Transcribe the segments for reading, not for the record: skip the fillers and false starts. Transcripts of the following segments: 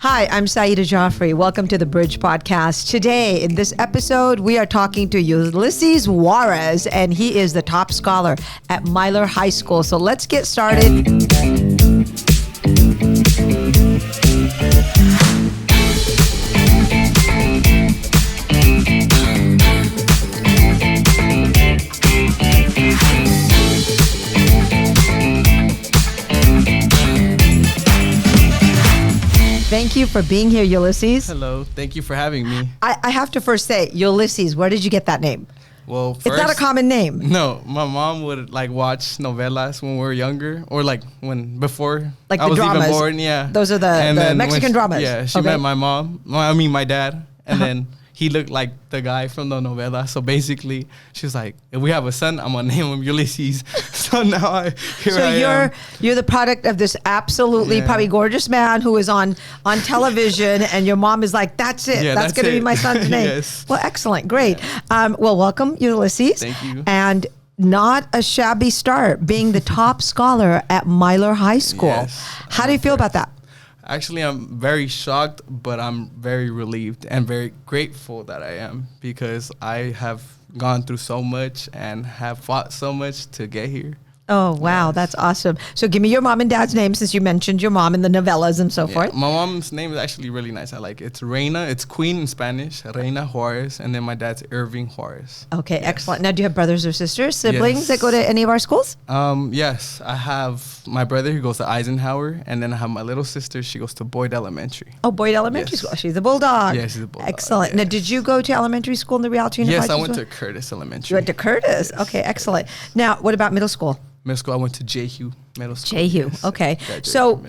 Hi, I'm Saida Joffrey. Welcome to the Bridge Podcast. Today, in this episode, we are talking to Ulises Juarez, and he is the top scholar at Milor High School. So let's get started. Thank you for being here, Ulises. Hello. Thank you for having me. I have to first say, Ulises, where did you get that name? Well, first, it's not a common name. No, my mom would watch novelas when we were younger, or before like I the was dramas. even born. Yeah, those are the Mexican dramas. Yeah, she met my mom. My dad, and then he looked like the guy from the novela. So basically, she was like, "If we have a son, I'm gonna name him Ulises." So now I am. You're the product of this absolutely probably gorgeous man who is on television, and your mom is like, "That's it. Yeah, that's going to be my son's name." Yes. Well, excellent, great. Yeah. Well, welcome, Ulises. Thank you. And not a shabby start, being the top scholar at Milor High School. Yes, How do you feel about that? Actually, I'm very shocked, but I'm very relieved and very grateful that I am, because I have gone through so much and have fought so much to get here. Oh, wow. Yes. That's awesome. So give me your mom and dad's name, since you mentioned your mom in the novellas and so forth. My mom's name is actually really nice. I like it. It's Reina. It's Queen in Spanish, Reina Juarez. And then my dad's Irving Juarez. Okay, yes. Excellent. Now, do you have brothers or sisters, siblings that go to any of our schools? Yes. I have my brother who goes to Eisenhower. And then I have my little sister. She goes to Boyd Elementary. Oh, Boyd Elementary School. She's a bulldog. Yeah, she's a bulldog. Excellent. Yes. Now, did you go to elementary school in the Rialto University? Yes, I went to Curtis Elementary. You went to Curtis? Yes. Okay, excellent. Now, what about middle school? Middle school, I went to J-Hugh Middle School. J-Hugh, yes. Okay. So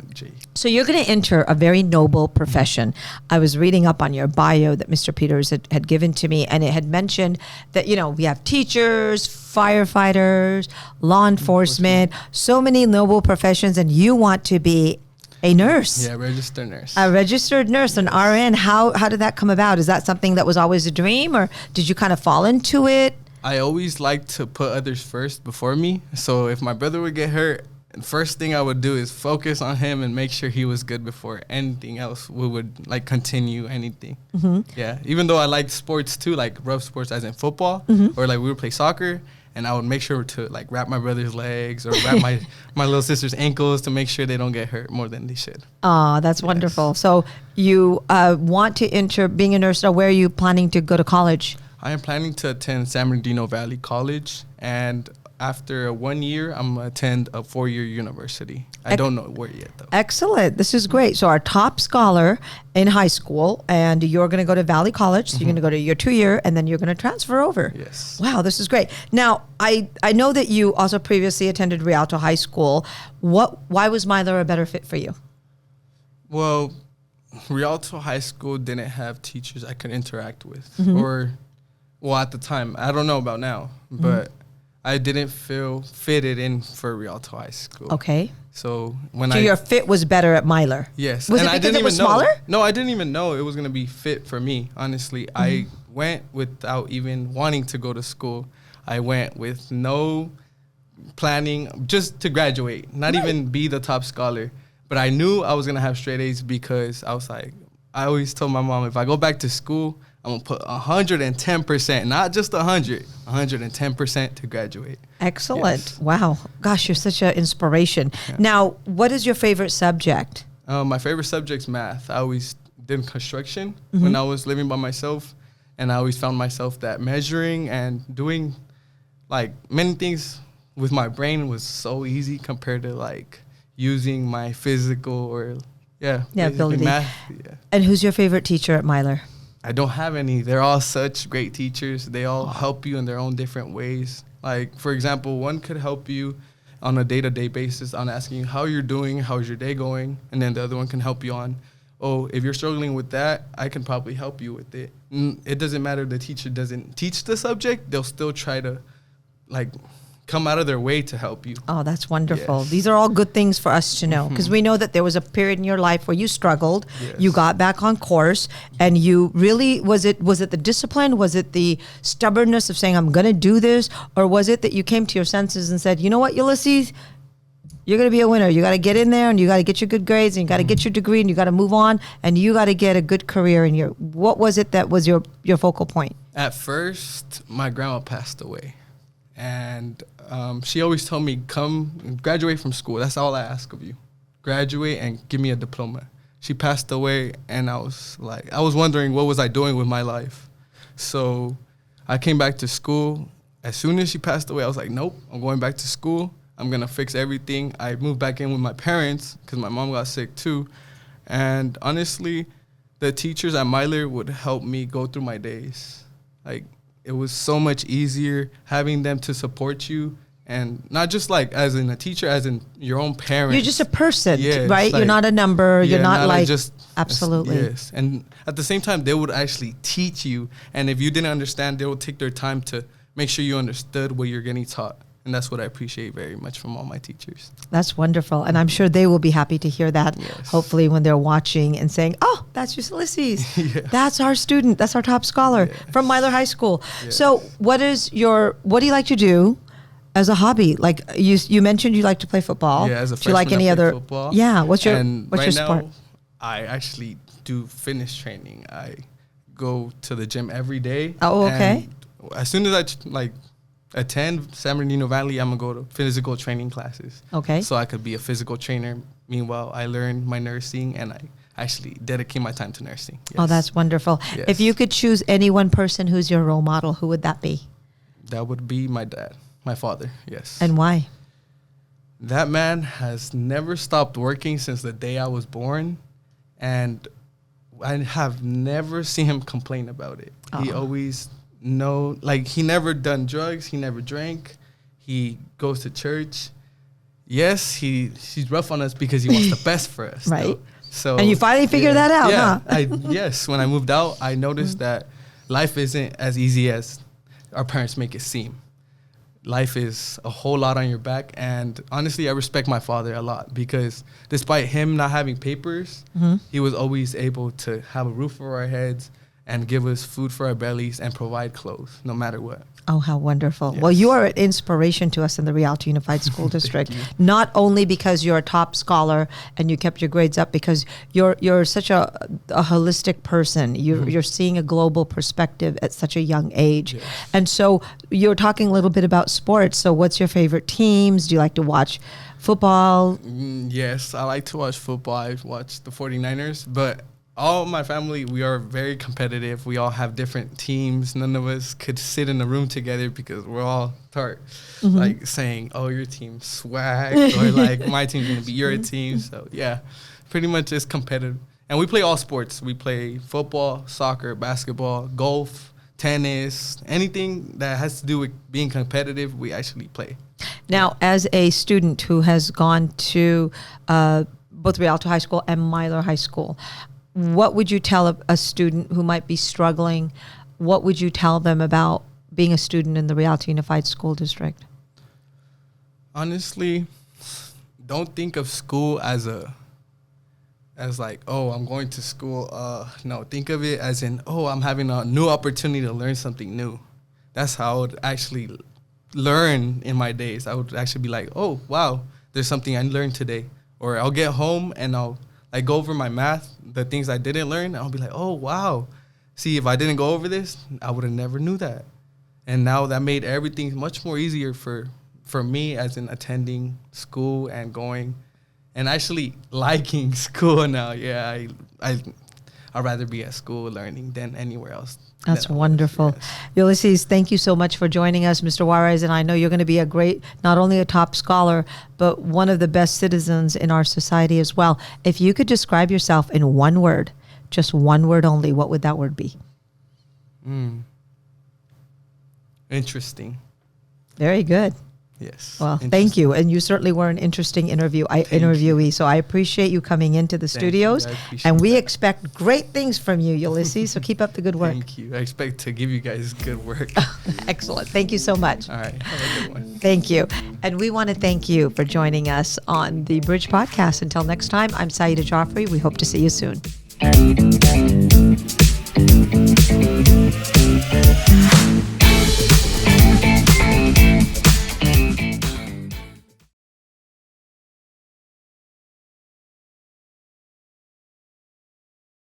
you're going to enter a very noble profession. I was reading up on your bio that Mr. Peters had given to me, and it had mentioned that, we have teachers, firefighters, law enforcement, so many noble professions, and you want to be a nurse. Yeah, registered nurse. A registered nurse, an RN. How did that come about? Is that something that was always a dream, or did you kind of fall into it? I always like to put others first before me. So if my brother would get hurt, the first thing I would do is focus on him and make sure he was good before anything else. We would continue anything. Mm-hmm. Yeah. Even though I like sports too, like rough sports as in football, or we would play soccer, and I would make sure to wrap my brother's legs or wrap my little sister's ankles to make sure they don't get hurt more than they should. Oh, that's wonderful. Yes. So you want to enter being a nurse. Now, where are you planning to go to college? I am planning to attend San Bernardino Valley College, and after 1 year, I'm going to attend a 4-year university. I don't know where yet, though. Excellent. This is great. So our top scholar in high school, and you're going to go to Valley College, so you're going to go to your 2-year, and then you're going to transfer over. Yes. Wow, this is great. Now, I know that you also previously attended Rialto High School. Why was Milor a better fit for you? Well, Rialto High School didn't have teachers I could interact with, Well, at the time, I don't know about now, but I didn't feel fitted in for Rialto High School. Okay. So your fit was better at Milor? Yes. Was it because it was smaller? No, I didn't even know it was going to be fit for me, honestly. I went without even wanting to go to school. I went with no planning, just to graduate, not even be the top scholar. But I knew I was going to have straight A's, because I was like, I always told my mom, if I go back to school, I'm going to put 110%, not just 110% to graduate. Excellent. Yes. Wow. Gosh, you're such an inspiration. Yeah. Now, what is your favorite subject? My favorite subject's math. I always did construction when I was living by myself, and I always found myself that measuring and doing many things with my brain was so easy compared to using my physical or ability. Math. Yeah. And who's your favorite teacher at Milor? I don't have any. They're all such great teachers. They all help you in their own different ways. For example, one could help you on a day-to-day basis on asking you how you're doing, how's your day going, and then the other one can help you on, if you're struggling with that, I can probably help you with it. It doesn't matter the teacher doesn't teach the subject, they'll still try to come out of their way to help you. Oh, that's wonderful. Yes. These are all good things for us to know, because we know that there was a period in your life where you struggled. Yes. You got back on course, and you really, was it the discipline? Was it the stubbornness of saying, I'm going to do this? Or was it that you came to your senses and said, you know what, Ulises, You're going to be a winner. You got to get in there and you got to get your good grades and you got to get your degree and you got to move on and you got to get a good career in your, what was it that was your focal point? At first, my grandma passed away. And she always told me, come graduate from school. That's all I ask of you. Graduate and give me a diploma. She passed away and I was wondering what was I doing with my life. So I came back to school. As soon as she passed away, I was like, nope, I'm going back to school. I'm going to fix everything. I moved back in with my parents because my mom got sick too. And honestly, the teachers at Milor would help me go through my days. Like, it was so much easier having them to support you. And not just like as in a teacher, as in your own parent. You're just a person, right? Like, you're not a number. You're not like, just absolutely. Yes. And at the same time, they would actually teach you. And if you didn't understand, they would take their time to make sure you understood what you're getting taught. And that's what I appreciate very much from all my teachers. That's wonderful. And I'm sure they will be happy to hear that, hopefully, when they're watching and saying, oh, that's Ulises. That's our student. That's our top scholar from Milor High School. So what do you like to do as a hobby? Like you mentioned you like to play football. Yeah, as a freshman, do you like any other football. Yeah, what's your right sport? Now, I actually do fitness training. I go to the gym every day. Oh, okay. As soon as I attend San Bernardino Valley, I'm going to go to physical training classes. Okay. So I could be a physical trainer. Meanwhile, I learn my nursing and I actually dedicate my time to nursing. Yes. Oh, that's wonderful. Yes. If you could choose any one person who's your role model, who would that be? That would be my dad, my father, yes. And why? That man has never stopped working since the day I was born. And I have never seen him complain about it. He always... he never done drugs. He never drank. He goes to church. Yes, he's rough on us because he wants the best for us. Right. Though. So and you finally figured that out, huh? Yes, when I moved out, I noticed that life isn't as easy as our parents make it seem. Life is a whole lot on your back. And honestly, I respect my father a lot because despite him not having papers, he was always able to have a roof over our heads and give us food for our bellies and provide clothes, no matter what. Oh, how wonderful. Yes. Well, you are an inspiration to us in the Rialto Unified School District, not only because you're a top scholar and you kept your grades up, because you're such a holistic person. You're seeing a global perspective at such a young age. Yes. And so you're talking a little bit about sports. So what's your favorite teams? Do you like to watch football? Yes, I like to watch football. I watch the 49ers, but all my family, we are very competitive. We all have different teams. None of us could sit in a room together because we're all like saying, oh, your team's swag, or like my team's going to be your team. So, yeah, pretty much it's competitive. And we play all sports. We play football, soccer, basketball, golf, tennis, anything that has to do with being competitive, we actually play. Now, as a student who has gone to both Rialto High School and Milor High School, what would you tell a student who might be struggling? What would you tell them about being a student in the Rialto Unified School District? Honestly, don't think of school as like, oh, I'm going to school. No, think of it as in, oh, I'm having a new opportunity to learn something new. That's how I would actually learn in my days. I would actually be like, oh, wow, there's something I learned today. Or I'll get home and I'll go over my math, the things I didn't learn, I'll be like, oh, wow. See, if I didn't go over this, I would have never knew that. And now that made everything much more easier for me as in attending school and going and actually liking school now. Yeah, I'd rather be at school learning than anywhere else. That's wonderful. Yes. Ulises, thank you so much for joining us, Mr. Juarez. And I know you're going to be not only a top scholar, but one of the best citizens in our society as well. If you could describe yourself in one word, just one word only, what would that word be? Interesting. Very good. Yes. Well, thank you. And you certainly were an interesting interviewee. So I appreciate you coming into the studios. And we expect great things from you, Ulises. So keep up the good work. Thank you. I expect to give you guys good work. Excellent. Thank you so much. All right. Have a good one. Thank you. And we want to thank you for joining us on the Bridge Podcast. Until next time, I'm Saida Joffrey. We hope to see you soon.